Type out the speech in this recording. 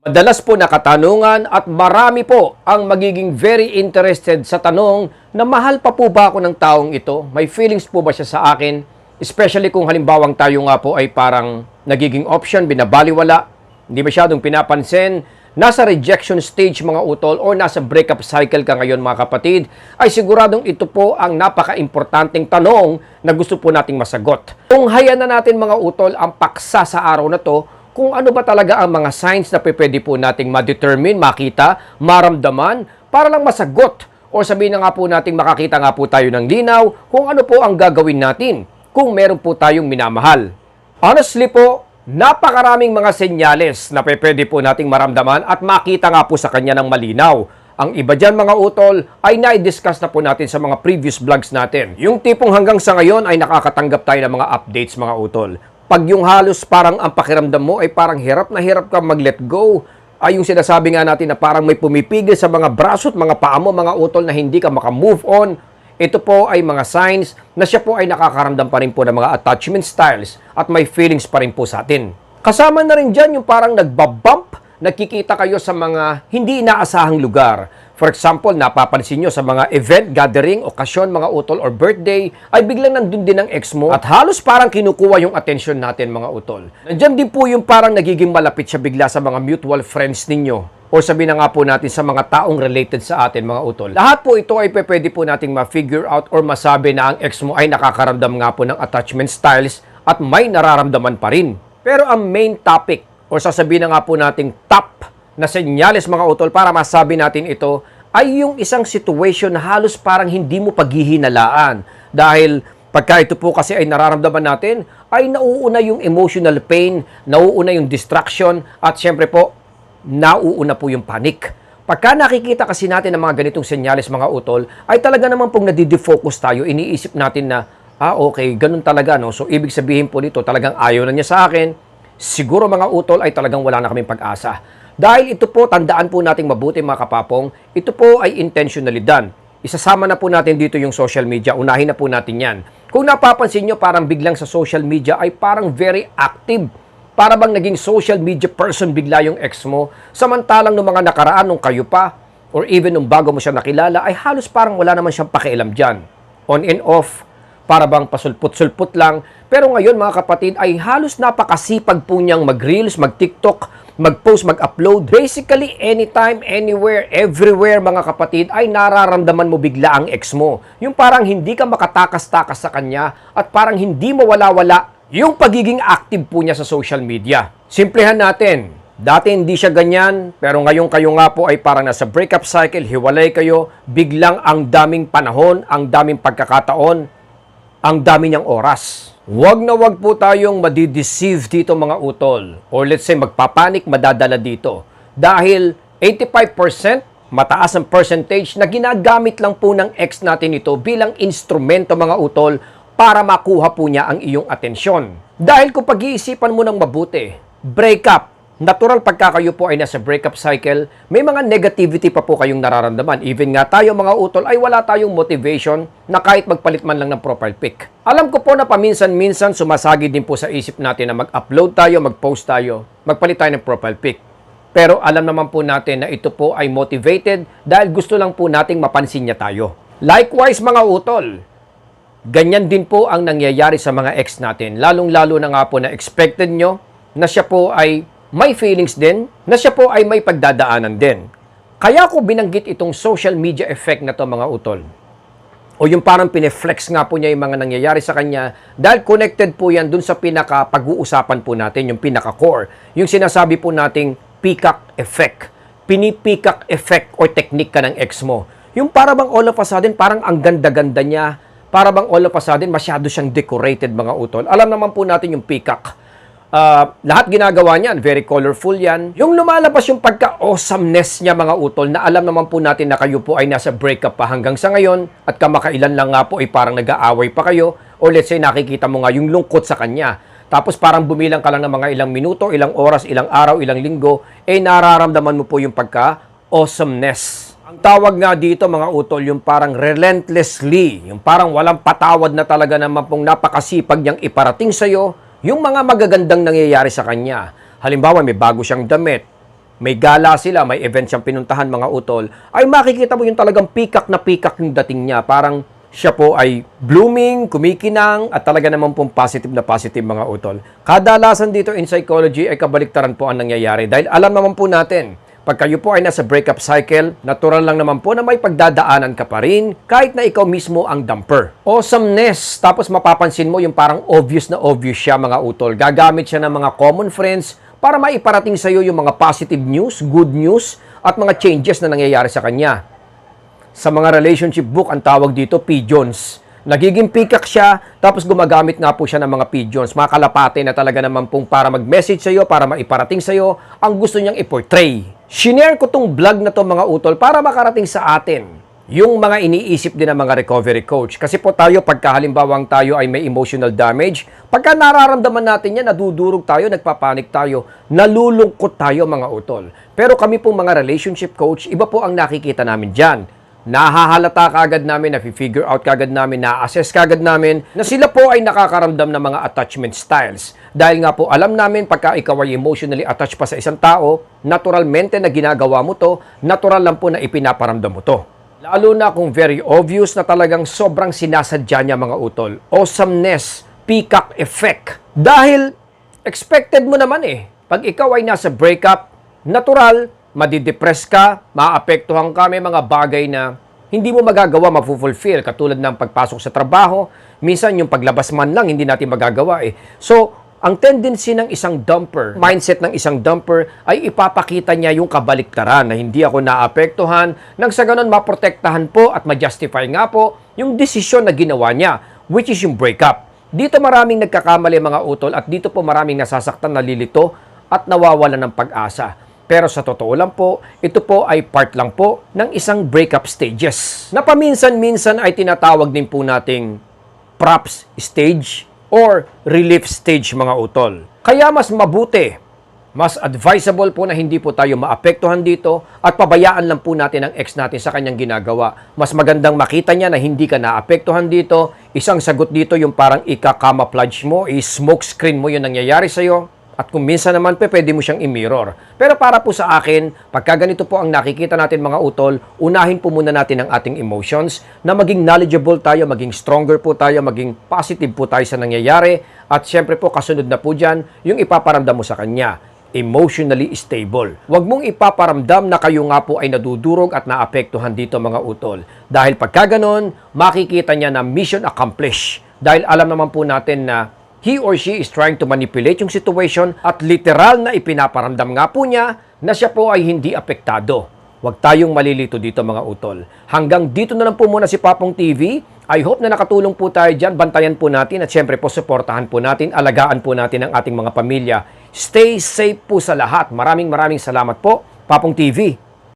Madalas po na katanungan at marami po ang magiging very interested sa tanong na mahal pa po ba ako ng taong ito? May feelings po ba siya sa akin? Especially kung halimbawang tayo nga po ay parang nagiging option, binabaliwala, hindi masyadong pinapansin, nasa rejection stage mga utol or nasa breakup cycle ka ngayon mga kapatid, ay siguradong ito po ang napaka-importanting tanong na gusto po nating masagot. Kung hayaan na natin mga utol ang paksa sa araw na to, kung ano ba talaga ang mga signs na pwede po nating ma-determine, makita, maramdaman, para lang masagot o sabihin na nga po nating makakita nga po tayo ng linaw kung ano po ang gagawin natin kung meron po tayong minamahal. Honestly po, napakaraming mga senyales na pwede po nating maramdaman at makita nga po sa kanya ng malinaw. Ang iba dyan mga utol ay na-discuss na po natin sa mga previous vlogs natin. Yung tipong hanggang sa ngayon ay nakakatanggap tayo ng mga updates mga utol. Pag yung halos parang ang pakiramdam mo ay parang hirap na hirap ka mag-let go, ay yung sinasabi nga natin na parang may pumipigil sa mga braso at mga paa mo, mga utol, na hindi ka maka-move on, ito po ay mga signs na siya po ay nakakaramdam pa rin po ng mga attachment styles at may feelings pa rin po sa atin. Kasama na rin dyan yung parang nagbabump, nagkikita kayo sa mga hindi inaasahang lugar. For example, napapansin nyo sa mga event, gathering, okasyon, mga utol, or birthday, ay biglang nandun din ang ex mo at halos parang kinukuha yung atensyon natin mga utol. Nandyan din po yung parang nagiging malapit siya bigla sa mga mutual friends ninyo o sabihin na nga po natin sa mga taong related sa atin mga utol. Lahat po ito ay pwede po nating ma-figure out or masabi na ang ex mo ay nakakaramdam nga po ng attachment styles at may nararamdaman pa rin. Pero ang main topic o sasabihin na nga po nating top na senyales mga utol para masabi natin ito ay yung isang situation na halos parang hindi mo paghihinalaan. Dahil pagka ito po kasi ay nararamdaman natin, ay nauuna yung emotional pain, nauuna yung distraction, at syempre po, nauuna po yung panic. Pagka nakikita kasi natin ng mga ganitong senyales mga utol, ay talaga naman pong nadidefocus tayo, iniisip natin na, okay, ganun talaga, no? So, ibig sabihin po nito, talagang ayaw na niya sa akin, siguro mga utol ay talagang wala na kaming pag-asa. Dahil ito po, tandaan po nating mabuti mga kapapong, ito po ay intentionally done. Isasama na po natin dito yung social media, unahin na po natin yan. Kung napapansin nyo, parang biglang sa social media ay parang very active. Para bang naging social media person bigla yung ex mo, samantalang nung mga nakaraan nung kayo pa, or even nung bago mo siya nakilala, ay halos parang wala naman siyang pakialam dyan. On and off, para bang pasulput-sulput lang. Pero ngayon mga kapatid ay halos napakasipag po niyang mag-reels, mag-TikTok, mag-post, mag-upload. Basically, anytime, anywhere, everywhere mga kapatid ay nararamdaman mo bigla ang ex mo. Yung parang hindi ka makatakas-takas sa kanya at parang hindi mawala-wala yung pagiging active po niya sa social media. Simplihan natin. Dati hindi siya ganyan, pero ngayon kayo nga po ay parang nasa breakup cycle, hiwalay kayo, biglang ang daming panahon, ang daming pagkakataon, ang dami niyang oras. Huwag na huwag po tayong madideceive dito mga utol. Or let's say magpapanik, madadala dito. Dahil 85% mataas ang percentage na ginagamit lang po ng ex natin ito bilang instrumento mga utol para makuha po niya ang iyong atensyon. Dahil kung pag-iisipan mo ng mabuti, breakup, natural pagka kayo po ay nasa breakup cycle, may mga negativity pa po kayong nararamdaman. Even nga tayo mga utol ay wala tayong motivation na kahit magpalit man lang ng profile pic. Alam ko po na paminsan-minsan sumasagi din po sa isip natin na mag-upload tayo, mag-post tayo, magpalit tayo ng profile pic. Pero alam naman po natin na ito po ay motivated dahil gusto lang po nating mapansin niya tayo. Likewise mga utol, ganyan din po ang nangyayari sa mga ex natin. Lalong-lalo na nga po na expected nyo na siya po ay may feelings din, na siya po ay may pagdadaanan din. Kaya ko binanggit itong social media effect na to mga utol. O yung parang pineflex nga po niya yung mga nangyayari sa kanya dahil connected po yan dun sa pinaka-pag-uusapan po natin, yung pinaka-core. Yung sinasabi po nating peacock effect. Pini-peacock effect or technique ka ng ex mo. Yung para bang all of a sudden, parang ang ganda-ganda niya, para bang all of a sudden, masyado siyang decorated mga utol. Alam naman po natin yung peacock. Lahat ginagawa niyan, very colorful yan. Yung lumalabas yung pagka-awesomeness niya mga utol na alam naman po natin na kayo po ay nasa breakup pa hanggang sa ngayon at kamakailan lang nga po ay parang nag-aaway pa kayo o let's say nakikita mo nga yung lungkot sa kanya. Tapos parang bumilang ka lang ng mga ilang minuto, ilang oras, ilang araw, ilang linggo, nararamdaman mo po yung pagka-awesomeness. Ang tawag nga dito mga utol, yung parang relentlessly, yung parang walang patawad na talaga naman pong napakasipag niyang iparating sa'yo yung mga magagandang nangyayari sa kanya. Halimbawa, may bago siyang damit, may gala sila, may event siyang pinuntahan mga utol, ay makikita mo yung talagang pikak yung dating niya. Parang siya po ay blooming, kumikinang, at talaga naman pong positive na positive mga utol. Kadalasan dito in psychology ay kabaliktaran po ang nangyayari. Dahil alam naman po natin, pag kayo po ay nasa breakup cycle, natural lang naman po na may pagdadaanan ka pa rin kahit na ikaw mismo ang dumper. Awesomeness. Tapos mapapansin mo yung parang obvious siya mga utol. Gagamit siya ng mga common friends para maiparating sa iyo yung mga positive news, good news, at mga changes na nangyayari sa kanya. Sa mga relationship book, ang tawag dito, pigeons. Nagiging pikak siya, tapos gumagamit nga po siya ng mga pigeons, mga kalapate na talaga naman pong para mag-message sa iyo, para maiparating sa iyo, ang gusto niyang i-portray. Shinare ko tong vlog na to mga utol para makarating sa atin yung mga iniisip din ng mga recovery coach. Kasi po tayo, pagka halimbawang tayo ay may emotional damage, pagka nararamdaman natin yan, nadudurog tayo, nagpapanik tayo, nalulungkot tayo mga utol. Pero kami pong mga relationship coach, iba po ang nakikita namin dyan. Nahahalata kagad namin, na-figure out kagad namin, na-assess kagad namin na sila po ay nakakaramdam ng mga attachment styles. Dahil nga po alam namin pagka ikaw ay emotionally attached pa sa isang tao, naturalmente na ginagawa mo to, natural lang po na ipinaparamdam mo to. Lalo na kung very obvious na talagang sobrang sinasadya niya mga utol. Awesomeness, peacock effect. Dahil expected mo naman pag ikaw ay nasa breakup, natural, madidepress ka, maapektuhan ka, may mga bagay na hindi mo magagawa, mapufulfill, katulad ng pagpasok sa trabaho, minsan yung paglabas man lang, hindi natin magagawa So, ang tendency ng isang dumper, mindset ng isang dumper, ay ipapakita niya yung kabaliktaran na hindi ako naapektuhan, nang sa ganun maprotektahan po at ma-justify nga po yung desisyon na ginawa niya, which is yung breakup. Dito maraming nagkakamali mga utol at dito po maraming nasasaktan, nalilito at nawawalan ng pag-asa. Pero sa totoo lang po, ito po ay part lang po ng isang breakup stages na paminsan-minsan ay tinatawag din po nating props stage or relief stage mga utol. Kaya mas mabuti, mas advisable po na hindi po tayo maapektuhan dito at pabayaan lang po natin ang ex natin sa kanyang ginagawa. Mas magandang makita niya na hindi ka naapektuhan dito. Isang sagot dito yung parang ika-camouflage mo, i-smoke screen mo yung nangyayari sa'yo. At kung minsan naman pwede mo siyang i-mirror. Pero para po sa akin, pagka ganito po ang nakikita natin mga utol, unahin po muna natin ang ating emotions na maging knowledgeable tayo, maging stronger po tayo, maging positive po tayo sa nangyayari. At syempre po, kasunod na po dyan, yung ipaparamdam mo sa kanya, emotionally stable. Huwag mong ipaparamdam na kayo nga po ay nadudurog at naapektuhan dito mga utol. Dahil pagka ganon, makikita niya na mission accomplished. Dahil alam naman po natin na he or she is trying to manipulate yung situation at literal na ipinaparamdam nga po niya na siya po ay hindi apektado. Huwag tayong malilito dito mga utol. Hanggang dito na lang po muna si Papong TV. I hope na nakatulong po tayo dyan. Bantayan po natin at syempre po suportahan po natin, alagaan po natin ang ating mga pamilya. Stay safe po sa lahat. Maraming salamat po, Papong TV.